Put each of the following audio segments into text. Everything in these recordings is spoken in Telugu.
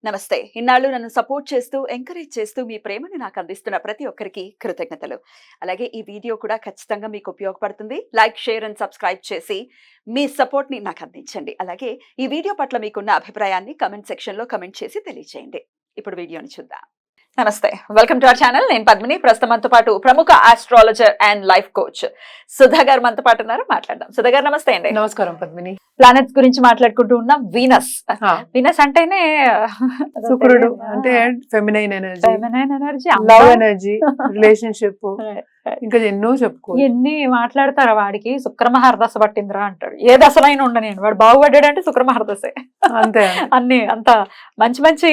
నమస్తే. ఇన్నాళ్ళు నన్ను సపోర్ట్ చేస్తూ, ఎంకరేజ్ చేస్తూ మీ ప్రేమని నాకు అందిస్తున్న ప్రతి ఒక్కరికి కృతజ్ఞతలు. అలాగే ఈ వీడియో కూడా ఖచ్చితంగా మీకు ఉపయోగపడుతుంది. లైక్, షేర్ అండ్ సబ్స్క్రైబ్ చేసి మీ సపోర్ట్‌ని నాకు అందించండి. అలాగే ఈ వీడియో పట్ల మీకున్న అభిప్రాయాన్ని కామెంట్ సెక్షన్‌లో కామెంట్ చేసి తెలియజేయండి. ఇప్పుడు వీడియోని చూద్దాం. నమస్తే. Welcome to our channel. నేను పద్మిని. ప్రస్తుతం మనతో పాటు ప్రముఖ astrologer and life coach Sudha గారు మనతో పాటు ఉన్నారు. మాట్లాడదాం. సుధా గారు నమస్తే అండి. నమస్కారం పద్మిని. ప్లానెట్స్ గురించి మాట్లాడుకుంటూ ఉన్నాం. వీనస్ అంటేనే శుక్రుడు అంటే ఫెమినైన్ ఎనర్జీ, అమ్మ. లవ్ ఎనర్జీ, రిలేషన్షిప్, ఇంకా ఎన్నో చెప్పుకో. ఎన్ని మాట్లాడతారా? వాడికి శుక్రమహారదశ పట్టిందిరా అంటాడు. ఏ దశలైనా ఉండని వాడు బాగుపడ్డాడు అంటే శుక్రమహారదశే. అంతే అన్ని అంత మంచి మంచి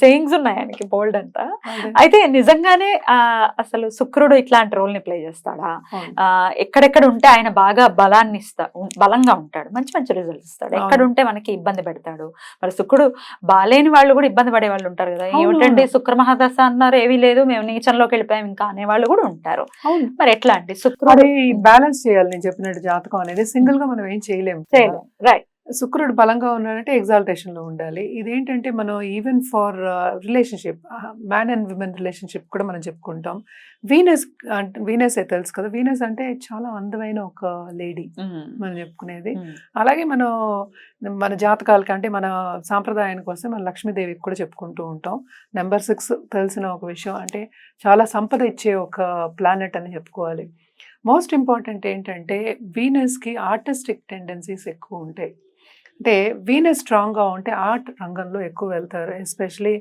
సేయింగ్స్ ఉన్నాయి ఆయనకి, బోల్డ్ అంతా. అయితే నిజంగానే అసలు శుక్రుడు ఇట్లాంటి రోల్ ని ప్లే చేస్తాడా? ఎక్కడెక్కడ ఉంటే ఆయన బాగా బలంగా ఉంటాడు, మంచి మంచి రిజల్ట్స్ ఇస్తాడు. ఎక్కడ ఉంటే మనకి ఇబ్బంది పెడతాడు. మరి శుక్రుడు బాలేని వాళ్ళు కూడా ఇబ్బంది పడే వాళ్ళు ఉంటారు కదా. ఏమిటండి శుక్రమహాదశ అన్నారు, ఏమీ లేదు మేము నీచంలోకి వెళ్ళిపోయాం ఇంకా అనే వాళ్ళు కూడా ఉంటారు. మరి ఎట్లా అండి శుక్రుడు బ్యాలెన్స్ చేయాలి? నేను చెప్పినట్టు జాతకం అనేది సింగిల్ గా మనం ఏం చేయలేము. రైట్. శుక్రుడు బలంగా ఉన్నాడంటే ఎగ్జాల్టేషన్ లో ఉండాలి. ఇదేంటంటే మనం even for relationship, man and women relationship కూడా మనం చెప్పుకుంటాం. వీనస్ తెలుసు కదా, వీనస్ అంటే చాలా అందమైన ఒక లేడీ మనం చెప్పుకునేది. అలాగే మన జాతకాలకి అంటే మన సాంప్రదాయానికి వస్తే మన లక్ష్మీదేవికి కూడా చెప్పుకుంటూ ఉంటాం. నెంబర్ 6 తెలిసిన ఒక విషయం, అంటే చాలా సంపద ఇచ్చే ఒక ప్లానెట్ అని చెప్పుకోవాలి. మోస్ట్ ఇంపార్టెంట్ ఏంటంటే వీనస్కి ఆర్టిస్టిక్ టెండెన్సీస్ ఎక్కువ ఉంటాయి. అంటే వీనస్ స్ట్రాంగ్గా ఉంటే ఆర్ట్ రంగంలో ఎక్కువ వెళ్తారు. ఎస్పెషలీ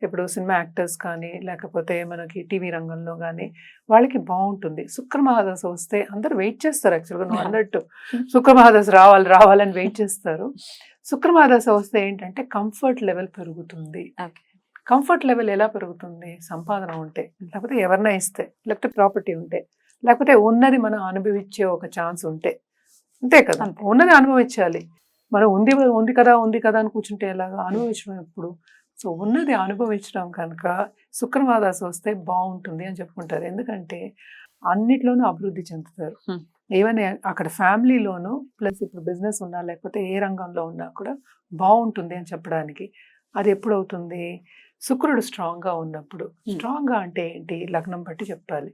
ఇప్పుడు సినిమా యాక్టర్స్ కానీ, లేకపోతే మనకి టీవీ రంగంలో కానీ వాళ్ళకి బాగుంటుంది. శుక్రమహాదశ వస్తే అందరూ వెయిట్ చేస్తారు. యాక్చువల్గా నువ్వు అన్నట్టు శుక్రమహాదశ రావాలని వెయిట్ చేస్తారు. శుక్రమహాదశ వస్తే ఏంటంటే కంఫర్ట్ లెవెల్ పెరుగుతుంది. కంఫర్ట్ లెవెల్ ఎలా పెరుగుతుంది? సంపాదన ఉంటే, లేకపోతే ఎవరినా ఇస్తే, లేకపోతే ప్రాపర్టీ ఉంటే, లేకపోతే ఉన్నది మనం అనుభవించే ఒక ఛాన్స్ ఉంటే. అంతే కదా, ఉన్నది అనుభవించాలి. మనం ఉంది కదా అని కూర్చుంటే ఎలాగా? అనుభవించడం ఎప్పుడు? సో ఉన్నది అనుభవించడం కనుక శుక్రమహాదశ వస్తే బాగుంటుంది అని చెప్పుకుంటారు. ఎందుకంటే అన్నిట్లోనూ అభివృద్ధి చెందుతారు. ఈవెన్ అక్కడ ఫ్యామిలీలోనూ, ప్లస్ ఇప్పుడు బిజినెస్ ఉన్నా లేకపోతే ఏ రంగంలో ఉన్నా కూడా బాగుంటుంది అని చెప్పడానికి. అది ఎప్పుడు అవుతుంది? శుక్రుడు స్ట్రాంగ్గా ఉన్నప్పుడు. స్ట్రాంగ్గా అంటే ఏంటి? లగ్నం బట్టి చెప్పాలి.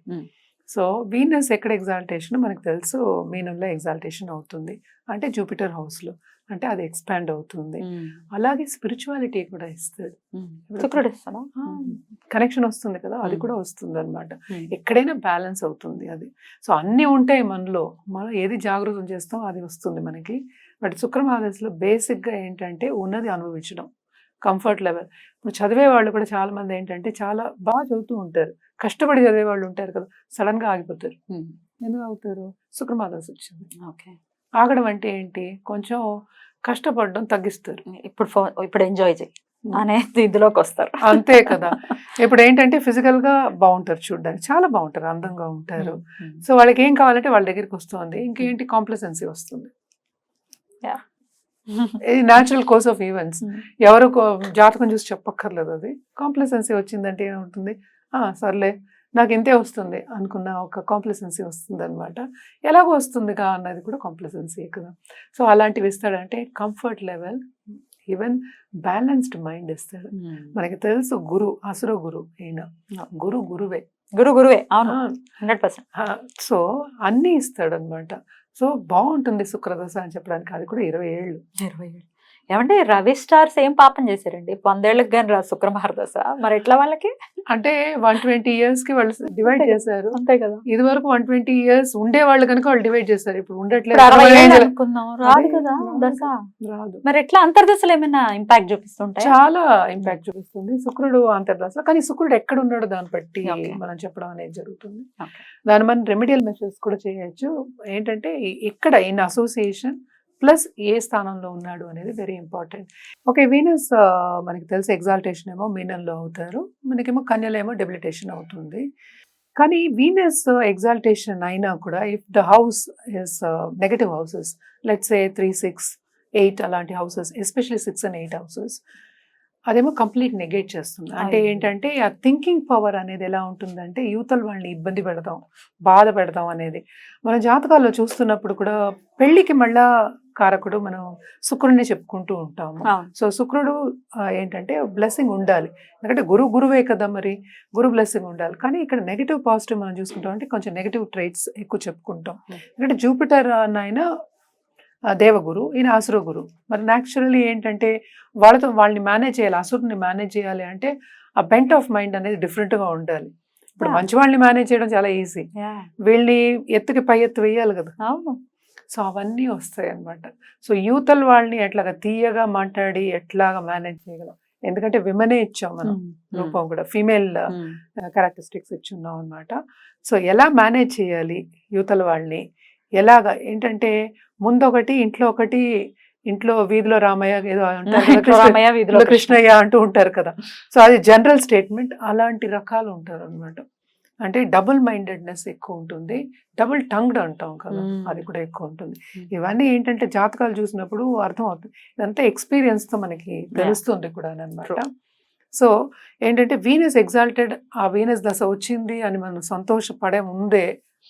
సో వీనస్ ఎక్కడ ఎగ్జాల్టేషన్ మనకు తెలుసు, మీనంలో ఎగ్జాల్టేషన్ అవుతుంది అంటే జూపిటర్ హౌస్లో, అంటే అది ఎక్స్పాండ్ అవుతుంది. అలాగే స్పిరిచువాలిటీ కూడా ఇస్తాడు శుక్రుడు. కనెక్షన్ వస్తుంది కదా, అది కూడా వస్తుంది అనమాట. ఎక్కడైనా బ్యాలెన్స్ అవుతుంది అది. సో అన్నీ ఉంటాయి మనలో, మనం ఏది జాగృతం చేస్తాం అది వస్తుంది మనకి. బట్ శుక్రమహాదశలో బేసిక్గా ఏంటంటే ఉన్నది అనుభవించడం, కంఫర్ట్ లెవెల్. ఇప్పుడు చదివే వాళ్ళు కూడా చాలా మంది ఏంటంటే చాలా బాగా చదువుతూ ఉంటారు, కష్టపడి చదివే వాళ్ళు ఉంటారు కదా, సడన్ గా ఆగిపోతారు. ఎందుకు ఆగుతారు? శుక్రమహాదశ వచ్చింది. ఓకే, ఆగడం అంటే ఏంటి? కొంచెం కష్టపడడం తగ్గిస్తారు. ఇప్పుడు ఎంజాయ్ చేయి అనేది ఇందులోకి వస్తారు. అంతే కదా. ఇప్పుడు ఏంటంటే ఫిజికల్ గా బాగుంటారు, చూడడానికి చాలా బాగుంటారు, అందంగా ఉంటారు. సో వాళ్ళకి ఏం కావాలంటే వాళ్ళ దగ్గరికి వస్తుంది. ఇంకేంటి? కాంప్లసెన్సీ వస్తుంది. ఇది న్యాచురల్ కోర్స్ ఆఫ్ ఈవెంట్స్. ఎవరు జాతకం చూసి చెప్పక్కర్లేదు. అది కాంప్లసెన్సీ వచ్చిందంటే ఏముంటుంది? సర్లే నాకు ఇంతే వస్తుంది అనుకున్న ఒక కాంప్లసెన్సీ వస్తుంది అనమాట. ఎలాగో వస్తుందిగా అన్నది కూడా కాంప్లసెన్సీ కదా. సో అలాంటివి ఇస్తాడంటే comfort level, even balanced mind ఇస్తాడు. మనకి తెలుసు గురు, అసుర గురు అయినా గురువే. అవును, 100%. సో అన్నీ ఇస్తాడు అనమాట. సో బాగుంటుంది శుక్రదశ అని చెప్పడానికి. అది కూడా 20 ఏళ్ళు. ఏమంటే రవి స్టార్స్ ఏం పాపం చేశారండి? 100 ఏళ్ళకి కానీ శుక్రమహారదశ, మరి ఎట్లా వాళ్ళకి? అంటే 120 years కి వాళ్ళు డివైడ్ చేశారు. అంతే కదా. ఇది వరకు 120 years ఉండే వాళ్ళు కనుక వాళ్ళు డివైడ్ చేస్తారు. ఇప్పుడు ఉండట్లేదు. రాదు కదా దశ, రాదు. మరి ఎట్లా అంతర్దశలు ఏమైనా ఇంపాక్ట్ చూపిస్తుంటాయి? చాలా ఇంపాక్ట్ చూపిస్తుంది శుక్రుడు అంతర్దశ. కానీ శుక్రుడు ఎక్కడ ఉన్నాడో దాన్ని బట్టి మనం చెప్పడం అనేది జరుగుతుంది. దాని మనం రెమెడియల్ మెషర్స్ కూడా చేయొచ్చు. ఏంటంటే ఇక్కడ ఇన్ అసోసియేషన్ ప్లస్ ఏ స్థానంలో ఉన్నాడు అనేది వెరీ ఇంపార్టెంట్. ఓకే, వీనస్ మనకి తెలిసి ఎగ్జాల్టేషన్ ఏమో మీనంలో అవుతారు, మనకేమో కన్యలో ఏమో డెబిలిటేషన్ అవుతుంది. కానీ వీనస్ ఎగ్జాల్టేషన్ అయినా కూడా if the house is negative houses, let's say 3, 6, 8 అలాంటి హౌసెస్, ఎస్పెషల్లీ 6 and 8 houses, అదేమో కంప్లీట్ నెగేట్ చేస్తుంది. అంటే ఏంటంటే ఆ థింకింగ్ పవర్ అనేది ఎలా ఉంటుందంటే యూతల్ వాళ్ళని ఇబ్బంది పెడతాం, బాధ పెడతాం అనేది. మన జాతకాల్లో చూస్తున్నప్పుడు కూడా పెళ్ళికి మళ్ళా కారకుడు మనం శుక్రుడిని చెప్పుకుంటూ ఉంటాము. అవును. సో శుక్రుడు ఏంటంటే బ్లెస్సింగ్ ఉండాలి, ఎందుకంటే గురువే కదా, మరి గురు బ్లెస్సింగ్ ఉండాలి. కానీ ఇక్కడ నెగిటివ్ పాజిటివ్ మనం చూసుకుంటాం అంటే కొంచెం నెగిటివ్ ట్రైట్స్ ఎక్కువ చెప్పుకుంటాం. ఎందుకంటే జూపిటర్ అన్న ఆయన దేవగురు, ఈయన అసుర గురు. మరి న్యాచురల్లీ ఏంటంటే వాళ్ళని మేనేజ్ చేయాలి, అసురుని మేనేజ్ చేయాలి అంటే ఆ బెంట్ ఆఫ్ మైండ్ అనేది డిఫరెంట్గా ఉండాలి. ఇప్పుడు మంచి వాళ్ళని మేనేజ్ చేయడం చాలా ఈజీ, వీళ్ళని ఎత్తుకి పై ఎత్తు వేయాలి కదా. అవును. సో అవన్నీ వస్తాయి అన్నమాట. సో యూతల్ వాళ్ళని ఎట్లాగా తీయగా మాట్లాడి ఎట్లాగా మేనేజ్ చేయగలం, ఎందుకంటే విమెనే ఇచ్చాం మనం రూపం కూడా, ఫీమేల్ క్యారెక్టరిస్టిక్స్ ఇచ్చున్నాం అనమాట. సో ఎలా మేనేజ్ చేయాలి యూతల్ వాళ్ళని, ఎలాగా ఏంటంటే ముందొకటి ఇంట్లో ఒకటి, ఇంట్లో వీధిలో రామయ్య ఏదో అంటారు, కృష్ణయ్య అంటూ ఉంటారు కదా. సో అది జనరల్ స్టేట్మెంట్, అలాంటి రకాలు ఉంటారు అనమాట. అంటే డబుల్ మైండెడ్నెస్ ఎక్కువ ఉంటుంది, డబుల్ టంగ్డ్ అంటాం కదా, అది కూడా ఎక్కువ ఉంటుంది. ఇవన్నీ ఏంటంటే జాతకాలు చూసినప్పుడు అర్థం అవుతుంది, ఇదంతా ఎక్స్పీరియన్స్ తో మనకి తెలుస్తుంది కూడా అనమాట. సో ఏంటంటే వీనస్ ఎగ్జాల్టెడ్, ఆ వీనస్ దశ వచ్చింది అని మనం సంతోషపడే ముందే,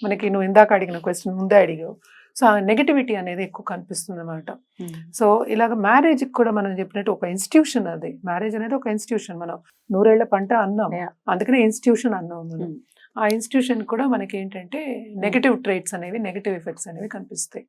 మనకి నువ్వు ఇందాక అడిగిన క్వశ్చన్ ముందే అడిగావు, సో ఆ నెగటివిటీ అనేది ఎక్కువ కనిపిస్తుంది అనమాట. సో ఇలాగ మ్యారేజ్ కూడా మనం చెప్పినట్టు ఒక ఇన్స్టిట్యూషన్, అది మ్యారేజ్ అనేది ఒక ఇన్స్టిట్యూషన్. మనం 100 ఏళ్ల పంట అన్నాం, అందుకనే ఇన్స్టిట్యూషన్ అన్నాం మనం. ఆ ఇన్స్టిట్యూషన్ కూడా మనకి ఏంటంటే నెగటివ్ ట్రైట్స్ అనేవి, నెగటివ్ ఎఫెక్ట్స్ అనేవి కనిపిస్తాయి.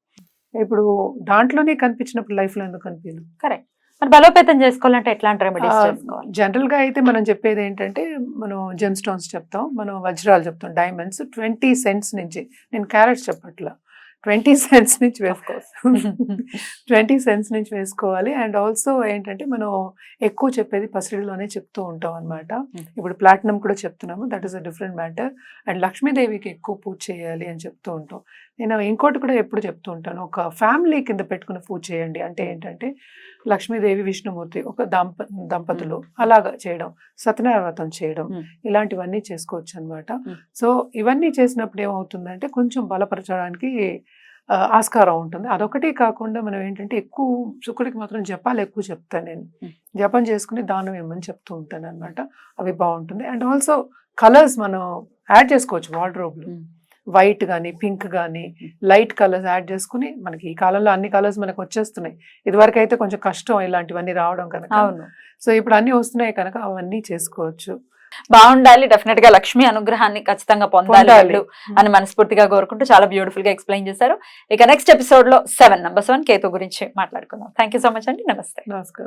ఇప్పుడు దాంట్లోనే కనిపించినప్పుడు లైఫ్ లో ఎందుకు కనిపించదు? కరెక్ట్. మరి బలోపేతం చేసుకోవాలంటే ఎట్లాంటి రెమెడీస్ చేసుకోవాలి? జనరల్ గా అయితే మనం చెప్పేది ఏంటంటే, మనం జెమ్ స్టోన్స్ చెప్తాం, మనం వజ్రాలు చెప్తాం, డైమండ్స్ 20 cents నుంచి, నేను క్యారెట్స్ చెప్పట్లా, 20 cents నుంచి 20 cents నుంచి వేసుకోవాలి. అండ్ ఆల్సో ఏంటంటే మనం ఎక్కువ చెప్పేది పసిడిలోనే చెప్తూ ఉంటాం అనమాట. ఇప్పుడు ప్లాటినం కూడా చెప్తున్నాము, that is a different matter. And లక్ష్మీదేవికి ఎక్కువ పూజ చేయాలి అని చెప్తూ ఉంటాం. నేను ఇంకోటి కూడా ఎప్పుడు చెప్తూ ఉంటాను, ఒక ఫ్యామిలీ కింద పెట్టుకుని పూజ చేయండి. అంటే ఏంటంటే లక్ష్మీదేవి, విష్ణుమూర్తి, ఒక దంపతులు అలాగా చేయడం, సత్యనారాయణ వ్రతం చేయడం, ఇలాంటివన్నీ చేసుకోవచ్చు అనమాట. సో ఇవన్నీ చేసినప్పుడు ఏమవుతుందంటే కొంచెం బలపరచడానికి ఆస్కారం ఉంటుంది. అదొకటి కాకుండా మనం ఏంటంటే ఎక్కువ శుక్రుడికి మాత్రం జపాలు ఎక్కువ చెప్తాను నేను, జపం చేసుకుని దానం ఇవ్వమని చెప్తూ ఉంటాను అనమాట. అవి బాగుంటుంది. అండ్ ఆల్సో కలర్స్ మనం యాడ్ చేసుకోవచ్చు వార్డ్రోబ్లో, వైట్ కానీ పింక్ కానీ లైట్ కలర్స్ యాడ్ చేసుకుని, మనకి ఈ కాలంలో అన్ని కలర్స్ మనకు వచ్చేస్తున్నాయి, ఇదివరకు అయితే కొంచెం కష్టం ఇలాంటివన్నీ రావడం కనుక. సో ఇప్పుడు అన్ని వస్తున్నాయి కనుక అవన్నీ చేసుకోవచ్చు. బాగుండాలి, డెఫినెట్ గా లక్ష్మి అనుగ్రహాన్ని ఖచ్చితంగా పొందాలి అని మనస్ఫూర్తిగా కోరుకుంటూ చాలా బ్యూటిఫుల్ గా ఎక్స్ప్లెయిన్ చేశారు. ఇక నెక్స్ట్ ఎపిసోడ్ లో 7 కేతు గురించి మాట్లాడుకుందాం. థ్యాంక్ యూ సో మచ్ అండి. నమస్తే. నమస్కారం.